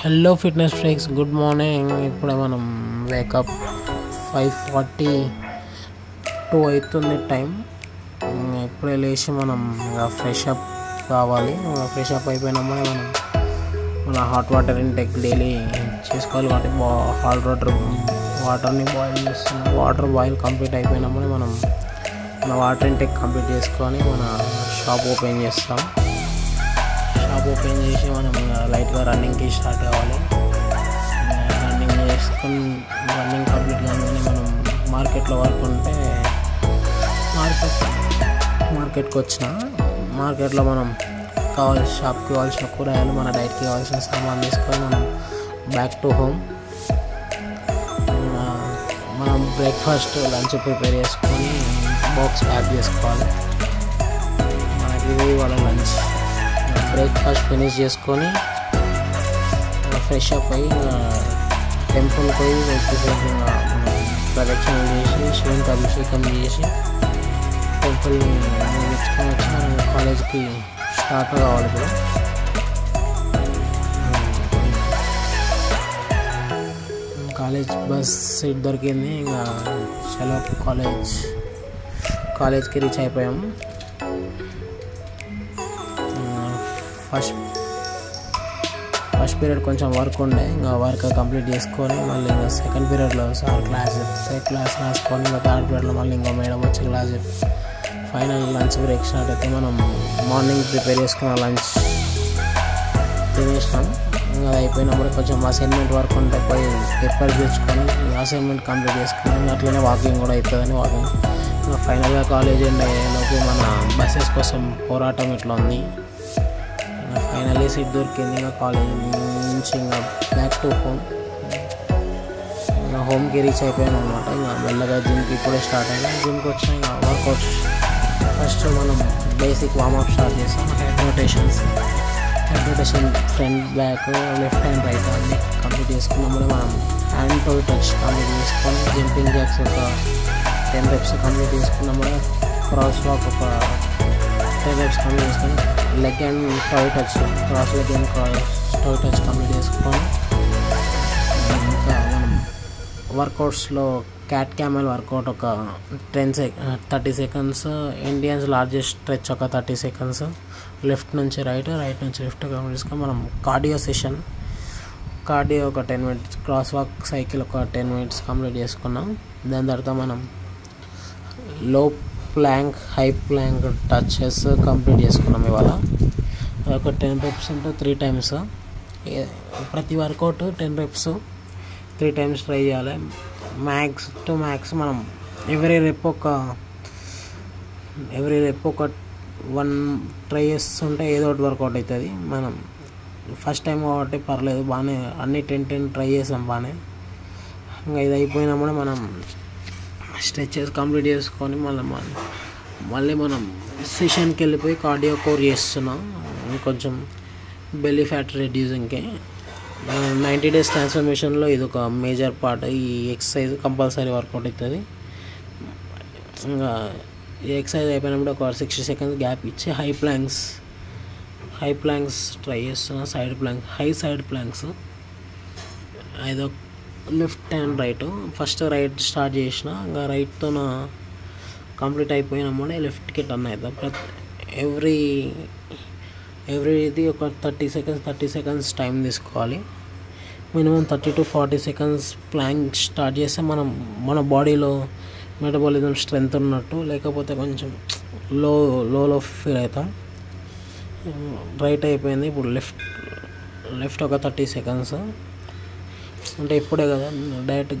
Hello fitness freaks, good morning. ఇప్పుడే మనం wake up 5:42 అవుతుంది టైం. ఇప్పుడే లేచి మనం ఫ్రెష్ అప్ కావాలి. ఫ్రెష్ అప్ అయిపోయినామని మన హాట్ వాటర్ ఇంటేక్ డైలీ చేసుకోవాలి. కాబట్టి హాట్ వాటర్ని బాయిల్ చేస్తున్నాం. వాటర్ బాయిల్ కంప్లీట్ అయిపోయినామని మన వాటర్ ఇంటేక్ కంప్లీట్ చేసుకొని మన షాప్ ఓపెన్ చేస్తాం. షాప్ ఓపెన్ చేసి మనం లైట్గా రన్నింగ్కి స్టార్ట్ కావాలి. రన్నింగ్ కంప్లీట్ కాగానే మనం మార్కెట్లో వర్క్ ఉంటే మార్కెట్కి వచ్చిన మార్కెట్లో మనం షాప్కి కావాల్సిన కూరగాయలు, మన డైట్కి కావాల్సిన సామాన్ తీసుకొని మనం బ్యాక్ టు హోమ్. మనం బ్రేక్ఫాస్ట్, లంచ్ ప్రిపేర్ చేసుకొని బాక్స్ ప్యాక్ చేసుకోవాలి. మనకి వాళ్ళ లంచ్ బ్రేక్ఫాస్ట్ ఫినిష్ చేసుకొని ఫ్రెష్ అప్ అయ్యి టెంపుల్కి పోయి ప్రదక్షిణ చేసి శివునికి అభిషేకం చేసి టెంపుల్ని తెచ్చుకొని వచ్చి మనం కాలేజ్కి స్టార్ట్ కావాలి. ఇప్పుడు కాలేజ్ బస్ సీట్ దొరికింది. ఇంకా చలో కాలేజ్కి రీచ్ అయిపోయాము. ఫస్ట్ పీరియడ్ కొంచెం వర్క్ ఉండే, ఇంకా వర్క్ కంప్లీట్ చేసుకొని మళ్ళీ ఇంకా సెకండ్ పీరియడ్లో సార్ క్లాస్ రాసుకొని ఇంకా థర్డ్ పీరియడ్లో మళ్ళీ ఇంకో మేడం వచ్చి క్లాస్ చెప్పి ఫైనల్ లంచ్ బ్రేక్ స్టార్ట్ అయితే మనం మార్నింగ్ ప్రిపేర్ చేసుకున్న లంచ్ తినేసినాం. ఇంకా అయిపోయినప్పుడు కొంచెం అసైన్మెంట్ వర్క్ ఉంటే పోయి పేపర్ తెచ్చుకొని అసైన్మెంట్ కంప్లీట్ చేసుకున్నాం. అట్లనే వాకింగ్ కూడా అవుతుందని వాకింగ్. ఇంకా ఫైనల్గా కాలేజ్ అయ్యేలోపు మన బస్సెస్ కోసం పోరాటం ఇట్లా ఉంది. ఫైనల్లీ సీట్ దొరికింది. ఇంకా కాలేజ్ నుంచి ఇంకా బ్యాక్ టు హోమ్. ఇంకా హోమ్కి రీచ్ అయిపోయాను అనమాట. ఇంకా మెల్లగా జిమ్కి ఇప్పుడే స్టార్ట్ అయినా. జిమ్కి వచ్చిన ఇంకా వర్కౌట్స్ ఫస్ట్ మనం బేసిక్ వార్మప్ స్టార్ట్ చేస్తాం. Head rotation front back left hand right అన్ని కంప్లీట్ చేసుకున్నప్పుడు మనం హ్యాండ్ టు టచ్ కంప్లీట్ చేసుకొని జంపింగ్ జాక్స్ ఒక 10 reps కంప్లీట్ చేసుకున్నప్పుడు క్రాస్ వాక్ ఒక 10 reps కంప్లీట్ చేసుకొని leg and toy touch cross leg and toy touch complete చేసుకొని ఇంకా మనం వర్కౌట్స్లో క్యాట్ క్యామెల్ వర్కౌట్ ఒక 30 seconds, ఇండియన్స్ లార్జెస్ట్ స్ట్రెచ్ ఒక 30 seconds, లెఫ్ట్ నుంచి రైట్ నుంచి లెఫ్ట్ కంప్లీట్ చేసుకొని మనం కార్డియో ఒక 10 minutes, క్రాస్ వాక్ సైకిల్ ఒక 10 minutes కంప్లీట్ చేసుకున్నాం. దాని తర్వాత మనం low plank, high plank touches complete చేసుకున్నాం. ఇవాళ ఒక 10 reps ఉంటే 3 times. ప్రతి వర్కౌట్ 10 reps 3 times ట్రై చేయాలి. మ్యాక్స్ మనం ఎవ్రీ రెప్ ఒక 1 ట్రై చేస్తుంటే ఏదో ఒకటి వర్కౌట్ అవుతుంది. మనం ఫస్ట్ టైం కాబట్టి పర్లేదు, బాగానే అన్ని 10 ట్రై చేసాం బాగానే. ఇంకా ఇది అయిపోయినప్పుడు మనం స్ట్రెచెస్ కంప్లీట్ చేసుకొని మళ్ళీ మనం సెషన్కి వెళ్ళిపోయి కార్డియో కోర్ చేస్తున్నాం. కొంచెం బెల్లీ ఫ్యాట్ రెడ్యూసింగ్కి 90 days ట్రాన్స్ఫర్మేషన్లో ఇది ఒక మేజర్ పార్ట్. ఈ ఎక్సర్సైజ్ కంపల్సరీ వర్కౌట్ అవుతుంది. ఇంకా ఈ ఎక్సర్సైజ్ అయిపోయినప్పుడు ఒక 60 seconds గ్యాప్ ఇచ్చి హై ప్లాంక్స్ ట్రై చేస్తున్నా. సైడ్ ప్లాంక్స్ ఐదో left and right. First right start చేసిన, ఇంకా రైట్తో కంప్లీట్ అయిపోయినప్పుడే లెఫ్ట్కి టర్న్ అవుతాం. ఎవ్రీది ఒక 30 seconds టైం తీసుకోవాలి. Minimum 30 to 40 seconds plank start చేస్తే మన బాడీలో మెటబాలిజం స్ట్రెంత్ ఉన్నట్టు, లేకపోతే కొంచెం లోలో ఫీల్ అవుతాం. రైట్ అయిపోయింది. ఇప్పుడు లెఫ్ట్ ఒక 30 seconds. అంటే ఇప్పుడే కదా డైరెక్ట్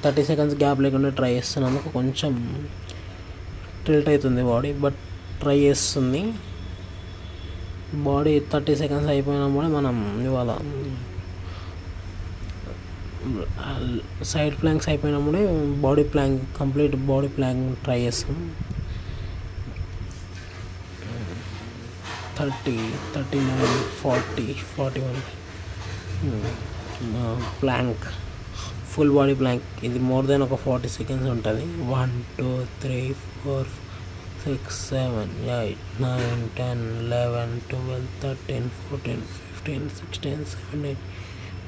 30 seconds గ్యాప్ లేకుండా ట్రై చేస్తున్నందుకు కొంచెం టిల్ట్ అవుతుంది బాడీ, బట్ ట్రై చేస్తుంది బాడీ. 30 seconds అయిపోయినప్పుడు మనం ఇవాళ సైడ్ ప్లాంక్స్ అయిపోయినప్పుడే కంప్లీట్ బాడీ ప్లాంక్ ట్రై చేస్తాం. 30, 39, 40, 41 ప్లాంక్, ఫుల్ బాడీ ప్లాంక్. ఇది మోర్ దెన్ ఒక 40 seconds ఉంటుంది. 1 2 3 4 6 7 8 9 10 11 12 13 14 15 16 17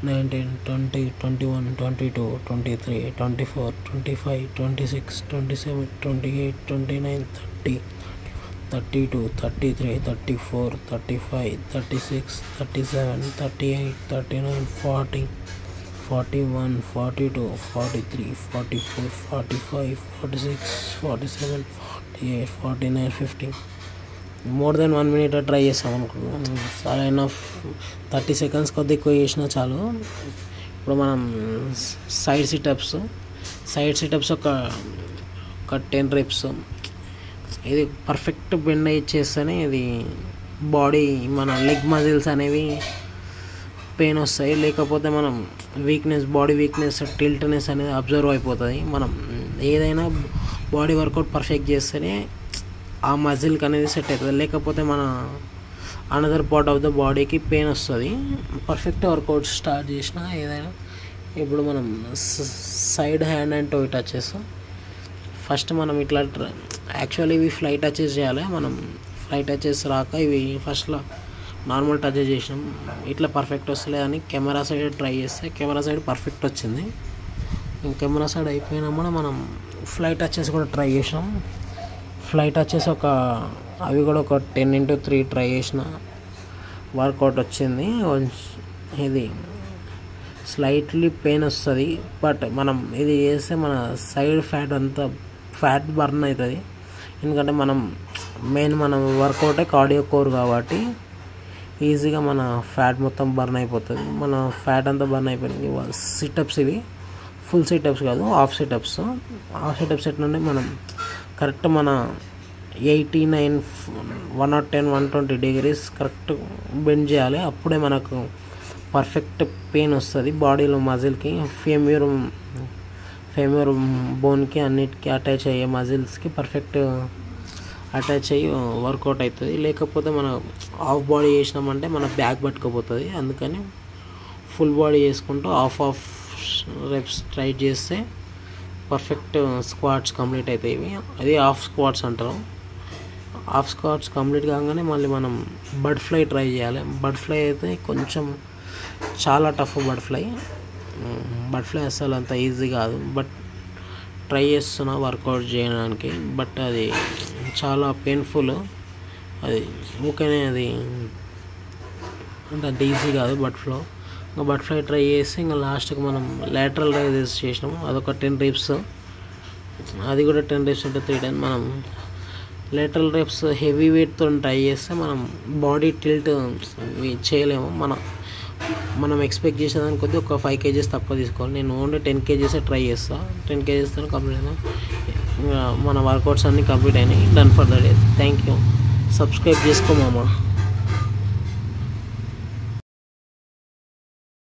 19, 20, 21, 22, 23, 24, 25, 26, 27, 28, 29, 30, 32, 33, 34, 35, 36, 37, 38, 39, 40, 41, 42, 43, 44, 45, 46, 47, 48, 49, 50. మోర్ దెన్ 1 minute ట్రై చేస్తాం అనుకున్నాం. చాలా ఎనఫ్. 30 seconds కొద్ది ఎక్కువ చేసినా చాలు. ఇప్పుడు మనం సైడ్ సిటప్స్ ఒక 10 reps. ఇది పర్ఫెక్ట్ బెండ్ ఇచ్చేస్తేనే ఇది బాడీ మన లెగ్ మజిల్స్ అనేవి పెయిన్ వస్తాయి. లేకపోతే మనం బాడీ వీక్నెస్ టిల్ట్నెస్ అనేది అబ్జర్వ్ అయిపోతుంది. మనం ఏదైనా బాడీ వర్కౌట్ పర్ఫెక్ట్ చేస్తేనే ఆ మజిల్కి అనేది సెట్ అవుతుంది. లేకపోతే మన అనదర్ పార్ట్ ఆఫ్ ద బాడీకి పెయిన్ వస్తుంది. పర్ఫెక్ట్ వర్కౌట్ స్టార్ట్ చేసిన ఏదైనా. ఇప్పుడు మనం side hand and toe touches. First మనం ఇట్లా యాక్చువల్లీ ఇవి ఫ్లై టచెస్ చేయాలి. మనం ఫ్లై టచెస్ రాక ఇవి ఫస్ట్లో నార్మల్ టచెస్ చేసినాం. ఇట్లా పర్ఫెక్ట్ వస్తలేదని కెమెరా సైడ్ ట్రై చేస్తే కెమెరా సైడ్ పర్ఫెక్ట్ వచ్చింది. కెమెరా సైడ్ అయిపోయినా కూడా మనం ఫ్లై టచెస్ కూడా ట్రై చేసినాం. ఫ్లై టచెస్ అవి కూడా ఒక 10x3 ట్రై చేసిన వర్కౌట్ వచ్చింది. ఇది స్లైట్లీ పెయిన్ వస్తుంది. బట్ మనం ఇది చేస్తే మన సైడ్ ఫ్యాట్ బర్న్ అవుతుంది. ఎందుకంటే మనం వర్కౌటే కార్డియో కోర్ కాబట్టి ఈజీగా మన ఫ్యాట్ మొత్తం బర్న్ అయిపోతుంది. మన ఫ్యాట్ అంతా బర్న్ అయిపోయింది. సిటప్స్ ఇవి ఫుల్ సిటప్స్ కాదు, హాఫ్ సిటప్స్. ఎట్లుంటే మనం కరెక్ట్ మన 89, 110, 120 degrees కరెక్ట్ బెండ్ చేయాలి. అప్పుడే మనకు పర్ఫెక్ట్ పెయిన్ వస్తుంది బాడీలో మజిల్కి. ఫెమ్యూర్ బోన్కి అన్నిటికీ అటాచ్ అయ్యే మజిల్స్కి పర్ఫెక్ట్ అటాచ్ అయ్యి వర్కౌట్ అవుతుంది. లేకపోతే మనం హాఫ్ బాడీ చేసినామంటే మన బ్యాక్ పట్టుకుపోతుంది. అందుకని ఫుల్ బాడీ చేసుకుంటూ హాఫ్ రెప్స్ ట్రై చేస్తే పర్ఫెక్ట్ స్క్వాట్స్ కంప్లీట్ అవుతాయి. అది హాఫ్ స్క్వాట్స్ అంటారు. హాఫ్ స్క్వాట్స్ కంప్లీట్ కాగానే మళ్ళీ మనం బటర్ఫ్లై ట్రై చేయాలి. బటర్ఫ్లై అయితే కొంచెం చాలా టఫ్. బటర్ఫ్లై అసలు అంత ఈజీ కాదు. బట్ ట్రై చేస్తున్నా వర్కౌట్ చేయడానికి. బట్ అది చాలా పెయిన్ఫుల్. అది ఓకేనే, అది అంత ఈజీ కాదు బటర్ఫ్లై ట్రై చేసి ఇంకా లాస్ట్కి మనం లాటరల్ రైజెస్ చేసినాము. అదొక 10 reps. అది కూడా 10 reps అంటే 3 times. మనం లాటరల్ reps హెవీ వెయిట్తో ట్రై చేస్తే మనం బాడీ టిల్ట్ చేయలేము. మనం ఎక్స్పెక్ట్ చేసేదాని కొద్దీ ఒక 5 kgs తక్కువ తీసుకోవాలి. నేను ఓన్లీ 10 kgs ట్రై చేస్తాను. 10 kgsతో కంప్లీట్ అయినా మన వర్కౌట్స్ అన్నీ కంప్లీట్ అయినాయి. Done for the day. Thank you. Subscribe చేసుకో మామ.